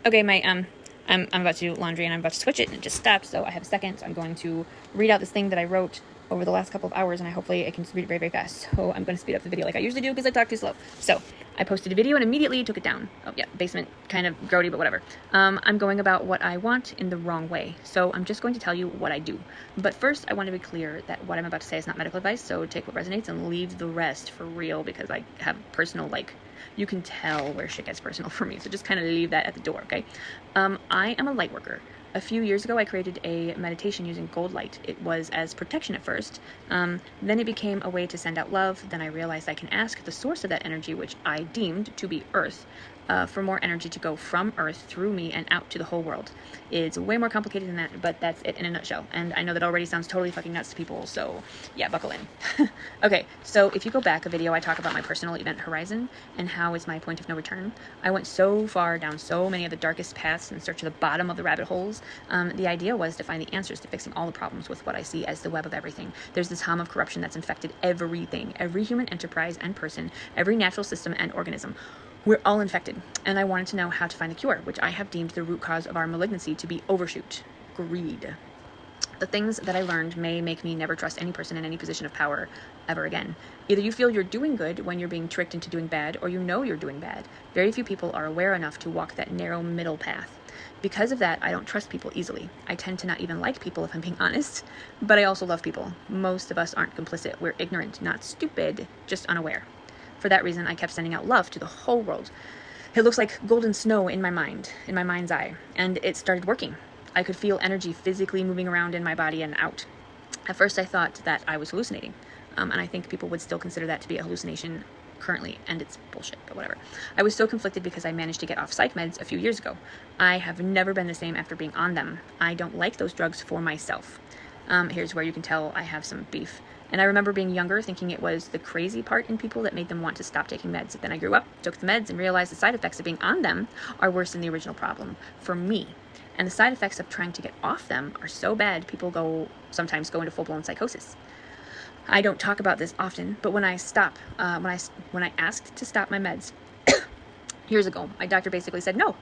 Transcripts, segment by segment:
Okay, I'm about to do laundry and I'm about to switch it and it just stopped, so I have a second. So I'm going to read out this thing that I wrote over the last couple of hours, and hopefully I can just read it very, very fast. So I'm going to speed up the video like I usually do because I talk too slow. So I posted a video and immediately took it down. Oh yeah, basement, kind of grody, but whatever. I'm going about what I want in the wrong way. So I'm just going to tell you what I do. But first, I want to be clear that what I'm about to say is not medical advice, so take what resonates and leave the rest for real, because I have personal, you can tell where shit gets personal for me, so just kind of leave that at the door, okay? I am a light worker. A few years ago, I created a meditation using gold light. It was as protection at first. Then it became a way to send out love. Then I realized I can ask the source of that energy, which I deemed to be Earth, for more energy to go from Earth through me and out to the whole world. It's way more complicated than that, but that's it in a nutshell. And I know that already sounds totally fucking nuts to people, so yeah, buckle in. Okay, so if you go back a video, I talk about my personal event horizon and how it's my point of no return. I went so far down so many of the darkest paths in search of the bottom of the rabbit holes. The idea was to find the answers to fixing all the problems with what I see as the web of everything. There's this hum of corruption that's infected everything, every human enterprise and person, every natural system and organism. We're all infected, and I wanted to know how to find the cure, which I have deemed the root cause of our malignancy to be overshoot, greed. The things that I learned may make me never trust any person in any position of power ever again. Either you feel you're doing good when you're being tricked into doing bad, or you know you're doing bad. Very few people are aware enough to walk that narrow middle path. Because of that, I don't trust people easily. I tend to not even like people, if I'm being honest, but I also love people. Most of us aren't complicit. We're ignorant, not stupid, just unaware. For that reason, I kept sending out love to the whole world. It looks like golden snow in my mind, in my mind's eye, and it started working. I could feel energy physically moving around in my body and out. At first, I thought that I was hallucinating, and I think people would still consider that to be a hallucination currently, and it's bullshit, but whatever. I was so conflicted because I managed to get off psych meds a few years ago. I have never been the same after being on them. I don't like those drugs for myself. Here's where you can tell I have some beef. And I remember being younger, thinking it was the crazy part in people that made them want to stop taking meds. Then I grew up, took the meds, and realized the side effects of being on them are worse than the original problem for me. And the side effects of trying to get off them are so bad, people sometimes go into full-blown psychosis. I don't talk about this often, but when I asked to stop my meds years ago, my doctor basically said no.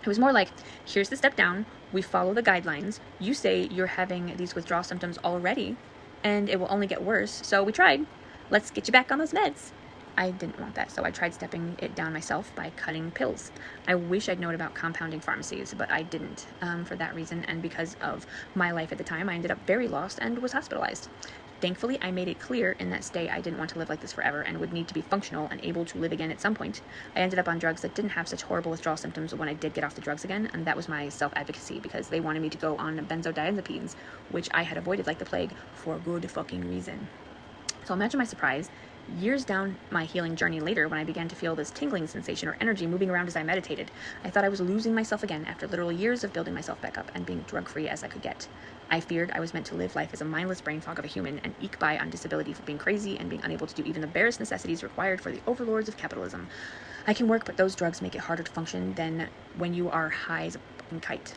It was more like, here's the step down, we follow the guidelines, you say you're having these withdrawal symptoms already, and it will only get worse, so we tried. Let's get you back on those meds. I didn't want that, so I tried stepping it down myself by cutting pills. I wish I'd known about compounding pharmacies, but I didn't. For that reason, and because of my life at the time, I ended up very lost and was hospitalized. Thankfully, I made it clear in that stay I didn't want to live like this forever and would need to be functional and able to live again at some point. I ended up on drugs that didn't have such horrible withdrawal symptoms when I did get off the drugs again, and that was my self-advocacy because they wanted me to go on benzodiazepines, which I had avoided like the plague for good fucking reason. So imagine my surprise years down my healing journey later when I began to feel this tingling sensation or energy moving around as I meditated. I thought I was losing myself again after literal years of building myself back up and being drug-free as I could get. I feared I was meant to live life as a mindless brain fog of a human and eke by on disability for being crazy and being unable to do even the barest necessities required for the overlords of capitalism. I can work, but those drugs make it harder to function than when you are high as a fucking kite.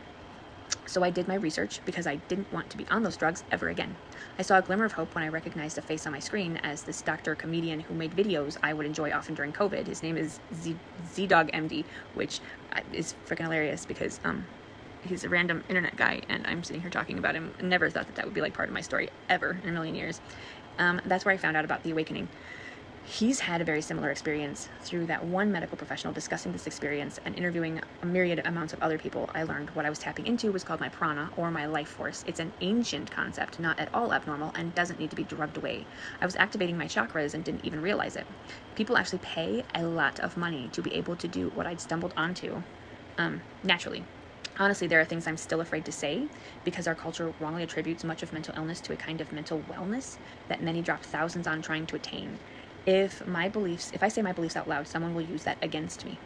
So I did my research because I didn't want to be on those drugs ever again. I saw a glimmer of hope when I recognized a face on my screen as this doctor comedian who made videos I would enjoy often during COVID. His name is Z-Dog MD, which is freaking hilarious because he's a random internet guy and I'm sitting here talking about him. I never thought that would be like part of my story ever in a million years. That's where I found out about the awakening. He's had a very similar experience. Through that one medical professional discussing this experience and interviewing a myriad amounts of other people, I learned what I was tapping into was called my prana, or my life force. It's an ancient concept, not at all abnormal, and doesn't need to be drugged away. I was activating my chakras and didn't even realize it. People actually pay a lot of money to be able to do what I'd stumbled onto naturally. Honestly, there are things I'm still afraid to say because our culture wrongly attributes much of mental illness to a kind of mental wellness that many drop thousands on trying to attain. If I say my beliefs out loud, someone will use that against me.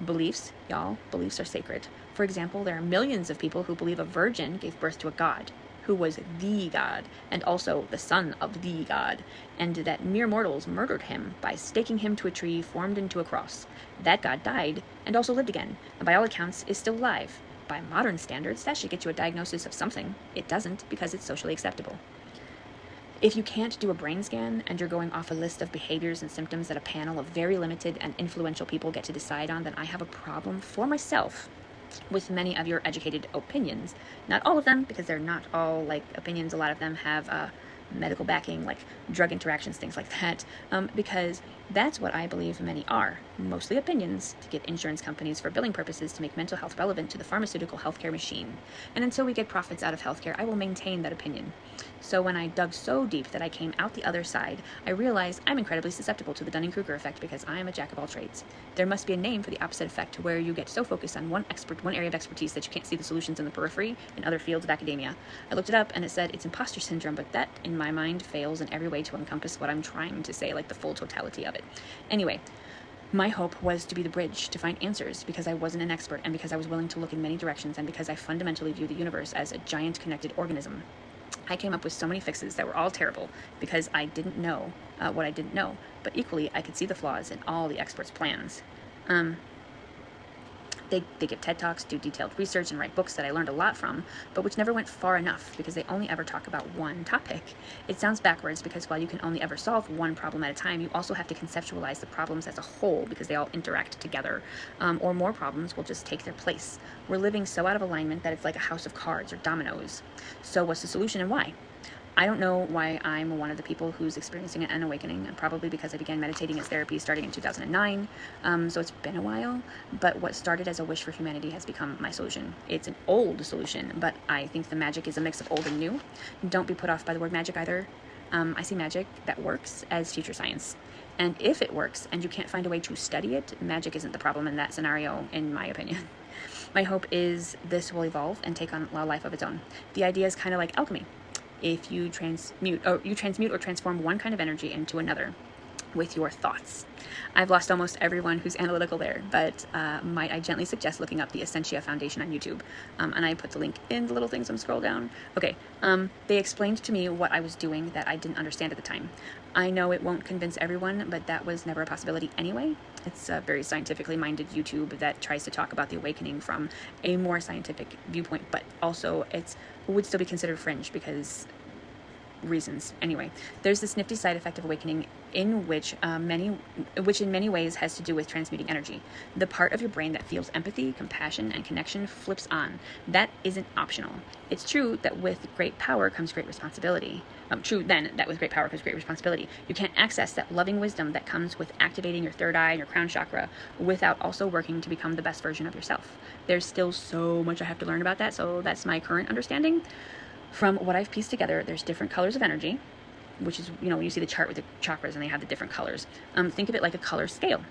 Beliefs, y'all, beliefs are sacred. For example, there are millions of people who believe a virgin gave birth to a god, who was the god, and also the son of the god, and that mere mortals murdered him by staking him to a tree formed into a cross. That god died, and also lived again, and by all accounts is still alive. By modern standards, that should get you a diagnosis of something. It doesn't, because it's socially acceptable. If you can't do a brain scan and you're going off a list of behaviors and symptoms that a panel of very limited and influential people get to decide on, then I have a problem for myself with many of your educated opinions. Not all of them, because they're not all like opinions. A lot of them have medical backing, like drug interactions, things like that, because that's what I believe many are. Mostly opinions to get insurance companies for billing purposes to make mental health relevant to the pharmaceutical healthcare machine. And until we get profits out of healthcare, I will maintain that opinion. So when I dug so deep that I came out the other side, I realized I'm incredibly susceptible to the Dunning-Kruger effect because I am a jack of all trades. There must be a name for the opposite effect, where you get so focused on one area of expertise that you can't see the solutions in the periphery in other fields of academia. I looked it up and it said it's imposter syndrome, but that, in my mind, fails in every way to encompass what I'm trying to say, like the full totality of it. Anyway, my hope was to be the bridge to find answers because I wasn't an expert and because I was willing to look in many directions and because I fundamentally view the universe as a giant connected organism. I came up with so many fixes that were all terrible because I didn't know what I didn't know, but equally I could see the flaws in all the experts' plans. They give TED Talks, do detailed research, and write books that I learned a lot from, but which never went far enough because they only ever talk about one topic. It sounds backwards because while you can only ever solve one problem at a time, you also have to conceptualize the problems as a whole because they all interact together, or more problems will just take their place. We're living so out of alignment that it's like a house of cards or dominoes. So what's the solution and why? I don't know why I'm one of the people who's experiencing an awakening, probably because I began meditating as therapy starting in 2009, so it's been a while, but what started as a wish for humanity has become my solution. It's an old solution, but I think the magic is a mix of old and new. Don't be put off by the word magic either. I see magic that works as future science. And if it works and you can't find a way to study it, magic isn't the problem in that scenario, in my opinion. My hope is this will evolve and take on a life of its own. The idea is kind of like alchemy. If you transmute or transform one kind of energy into another with your thoughts. I've lost almost everyone who's analytical there, but might I gently suggest looking up the Essentia Foundation on YouTube, and I put the link in the little things on scroll down. Okay, they explained to me what I was doing that I didn't understand at the time. I know it won't convince everyone, but that was never a possibility anyway. It's a very scientifically minded YouTube that tries to talk about the awakening from a more scientific viewpoint, but also it would still be considered fringe because reasons. Anyway, there's this nifty side effect of awakening in which in many ways has to do with transmuting energy. The part of your brain that feels empathy, compassion, and connection flips on. That isn't optional. It's true that with great power comes great responsibility. True then that with great power comes great responsibility. You can't access that loving wisdom that comes with activating your third eye and your crown chakra without also working to become the best version of yourself. There's still so much I have to learn about that, so that's my current understanding. From what I've pieced together, there's different colors of energy, which is, when you see the chart with the chakras and they have the different colors. Think of it like a color scale,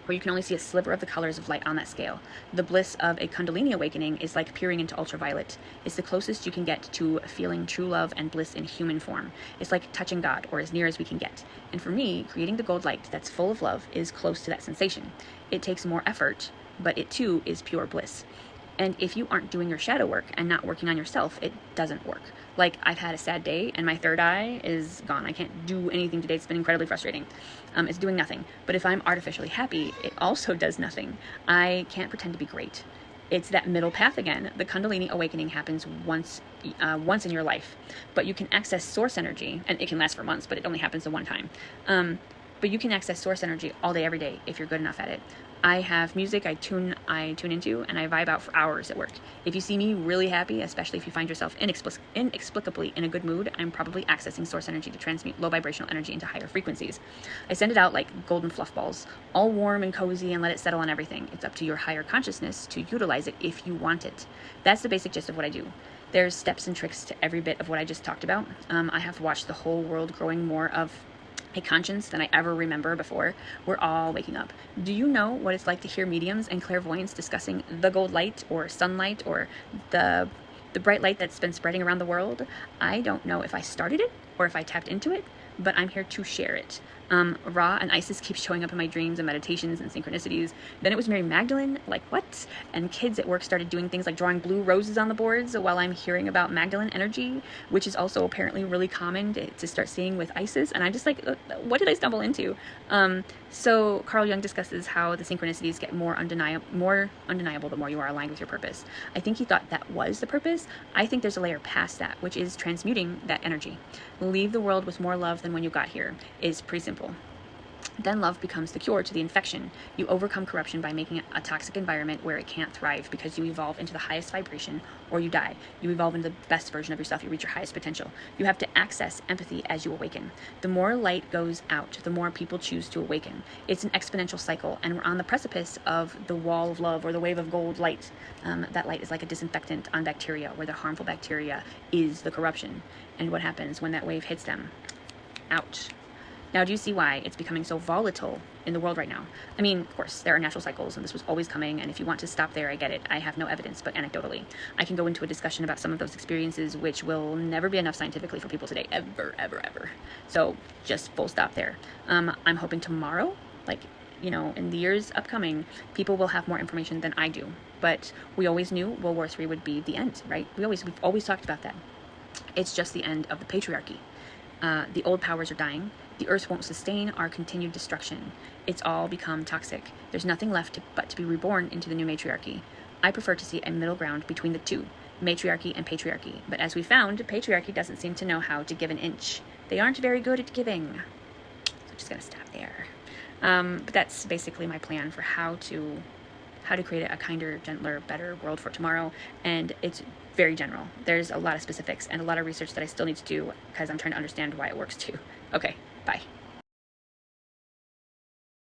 where you can only see a sliver of the colors of light on that scale. The bliss of a Kundalini awakening is like peering into ultraviolet. It's the closest you can get to feeling true love and bliss in human form. It's like touching God, or as near as we can get. And for me, creating the gold light that's full of love is close to that sensation. It takes more effort, but it too is pure bliss. And if you aren't doing your shadow work and not working on yourself, it doesn't work. Like, I've had a sad day and my third eye is gone. I can't do anything today. It's been incredibly frustrating. It's doing nothing. But if I'm artificially happy, it also does nothing. I can't pretend to be great. It's that middle path again. The Kundalini awakening happens once in your life. But you can access source energy, and it can last for months, but it only happens the one time. But you can access source energy all day, every day, if you're good enough at it. I have music I tune into, and I vibe out for hours at work. If you see me really happy, especially if you find yourself inexplicably in a good mood, I'm probably accessing source energy to transmute low vibrational energy into higher frequencies. I send it out like golden fluff balls, all warm and cozy, and let it settle on everything. It's up to your higher consciousness to utilize it if you want it. That's the basic gist of what I do. There's steps and tricks to every bit of what I just talked about. I have watched the whole world growing more of a conscience than I ever remember before. We're all waking up. Do you know what it's like to hear mediums and clairvoyants discussing the gold light or sunlight or the bright light that's been spreading around the world? I don't know if I started it or if I tapped into it, but I'm here to share it. Ra and Isis keep showing up in my dreams and meditations and synchronicities. Then it was Mary Magdalene, like what? And kids at work started doing things like drawing blue roses on the boards while I'm hearing about Magdalene energy, which is also apparently really common to start seeing with Isis. And I'm just like, what did I stumble into? So Carl Jung discusses how the synchronicities get more undeniable the more you are aligned with your purpose. I think he thought that was the purpose. I think there's a layer past that, which is transmuting that energy. Leave the world with more love than when you got here is pretty simple. Then love becomes the cure to the infection. You overcome corruption by making it a toxic environment where it can't thrive, because you evolve into the highest vibration or you die. You evolve into the best version of yourself. You reach your highest potential. You have to access empathy as you awaken. The more light goes out, the more people choose to awaken. It's an exponential cycle, and we're on the precipice of the wall of love, or the wave of gold light. That light is like a disinfectant on bacteria, where the harmful bacteria is the corruption. And what happens when that wave hits them? Out. Now, do you see why it's becoming so volatile in the world right now? I mean, of course, there are natural cycles, and this was always coming, and if you want to stop there, I get it. I have no evidence, but anecdotally. I can go into a discussion about some of those experiences, which will never be enough scientifically for people today, ever, ever, ever. So, just full stop there. I'm hoping tomorrow, in the years upcoming, people will have more information than I do. But we always knew World War III would be the end, right? We've always talked about that. It's just the end of the patriarchy. The old powers are dying. The earth won't sustain our continued destruction. It's all become toxic. There's nothing left but to be reborn into the new matriarchy. I prefer to see a middle ground between the two, matriarchy and patriarchy. But as we found, patriarchy doesn't seem to know how to give an inch. They aren't very good at giving. So I'm just going to stop there. But that's basically my plan for how to create a kinder, gentler, better world for tomorrow. And it's very general. There's a lot of specifics and a lot of research that I still need to do, because I'm trying to understand why it works too. Okay, bye.